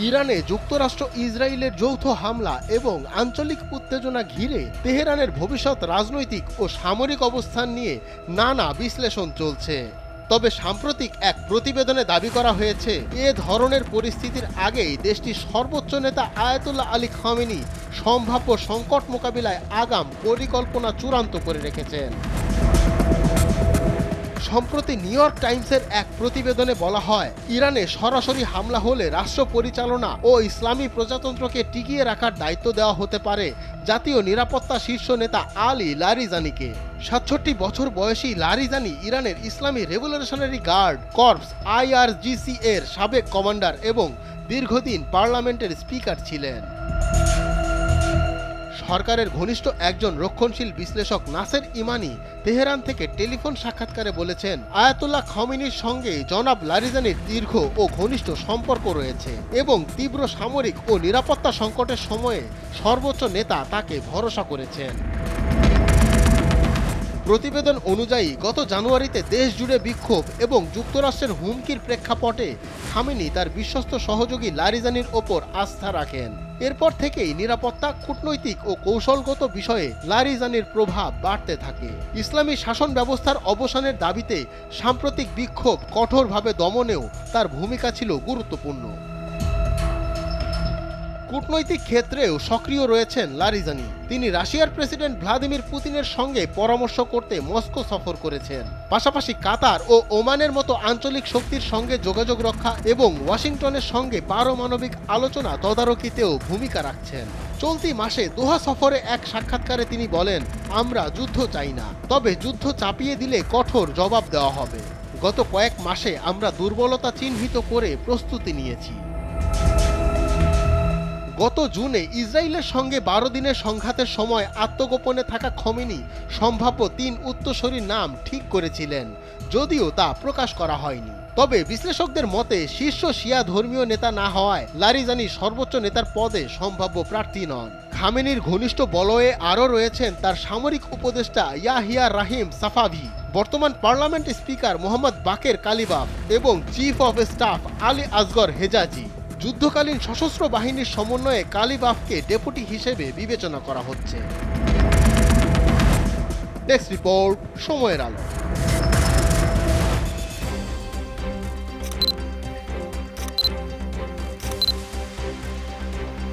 ইরানে যুক্তরাষ্ট্র ইসরায়েলের যৌথ হামলা এবং আঞ্চলিক উত্তেজনা ঘিরে তেহরানের ভবিষ্যৎ রাজনৈতিক ও সামরিক অবস্থান নিয়ে নানা বিশ্লেষণ চলছে। তবে সাম্প্রতিক এক প্রতিবেদনে দাবি করা হয়েছে, এ ধরনের পরিস্থিতির আগেই দেশটির সর্বোচ্চ নেতা আয়াতুল্লাহ আলী খামেনি সম্ভাব্য সংকট মোকাবিলায় আগাম পরিকল্পনা চূড়ান্ত করে রেখেছেন। সম্প্রতি নিউ ইয়র্ক টাইমসের এক প্রতিবেদনে বলা হয়, ইরানে সরাসরি হামলা হলে রাষ্ট্র পরিচালনা ও ইসলামী প্রজাতন্ত্রকে টিকিয়ে রাখার দায়িত্ব দেওয়া হতে পারে জাতীয় নিরাপত্তা শীর্ষ নেতা আলী লারিজানিকে। ৬৭ বছর বয়সী লারিজানি ইরানের ইসলামী রেভলিউশনারি গার্ড কর্পস IRGC এর সাবেক কমান্ডার এবং দীর্ঘদিন পার্লামেন্টের স্পিকার ছিলেন। সরকারের ঘনিষ্ঠ একজন রক্ষণশীল বিশ্লেষক নাসের ইমানি তেহরান থেকে টেলিফোন সাক্ষাৎকারে বলেছেন, আয়াতুল্লাহ খামেনির সঙ্গে জনাব লারিজানির দীর্ঘ ও ঘনিষ্ঠ সম্পর্ক রয়েছে এবং তীব্র সামরিক ও নিরাপত্তা সংকটের সময়ে সর্বোচ্চ নেতা তাকে ভরসা করেছেন। প্রতিবেদন অনুযায়ী গত জানুয়ারিতে দেশ জুড়ে বিক্ষোভ এবং যুক্তরাষ্ট্রের হুমকির প্রেক্ষাপটে খামেনি তার বিশ্বস্ত সহযোগী লারিজানির ওপর আস্থা রাখেন। এরপর থেকেই নিরাপত্তা, কূটনৈতিক ও কৌশলগত বিষয়ে লারিজানির প্রভাব বাড়তে থাকে। ইসলামী শাসন ব্যবস্থার অবসানের দাবিতে সাম্প্রতিক বিক্ষোভ কঠোরভাবে দমনেও তার ভূমিকা ছিল গুরুত্বপূর্ণ। কূটনৈতিক ক্ষেত্রেও সক্রিয় রয়েছেন লারিজানি। তিনি রাশিয়ার প্রেসিডেন্ট ভ্লাদিমির পুতিনের সঙ্গে পরামর্শ করতে মস্কো সফর করেছেন। পাশাপাশি কাতার ও ওমানের মতো আঞ্চলিক শক্তির সঙ্গে যোগাযোগ রক্ষা এবং ওয়াশিংটনের সঙ্গে পারমাণবিক আলোচনা তদারকিতেও ভূমিকা রাখছেন। চলতি মাসে দোহা সফরে এক সাক্ষাৎকারে তিনি বলেন, আমরা যুদ্ধ চাই না, তবে যুদ্ধ চাপিয়ে দিলে কঠোর জবাব দেওয়া হবে। গত কয়েক মাসে আমরা দুর্বলতা চিহ্নিত করে প্রস্তুতি নিয়েছি। গত জুনে ইসরায়েলের সঙ্গে 12 দিনের সংঘাতের সময় আত্মগোপনে থাকা খামেনি সম্ভাব্য 3 উত্তরসূরির নাম ঠিক করেছিলেন, যদিও তা প্রকাশ করা হয়নি। তবে বিশ্লেষকদের মতে শীর্ষ শিয়া ধর্মীয় নেতা না হওয়ায় লারিজানি সর্বোচ্চ নেতার পদে সম্ভাব্য প্রার্থী নন। খামেনির ঘনিষ্ঠ বলয়ে আরও রয়েছেন তার সামরিক উপদেষ্টা ইয়াহিয়া রাহিম সাফাভি, বর্তমান parliament speaker Mohammad Bagher Ghalibaf এবং chief of staff Ali Asghar Hejazi. যুদ্ধকালীন সশস্ত্র বাহিনীর সমন্বয়ে কালিবাফকে ডেপুটি হিসেবে বিবেচনা করা হচ্ছে। ডেস্ক রিপোর্ট, সময়ের আলো।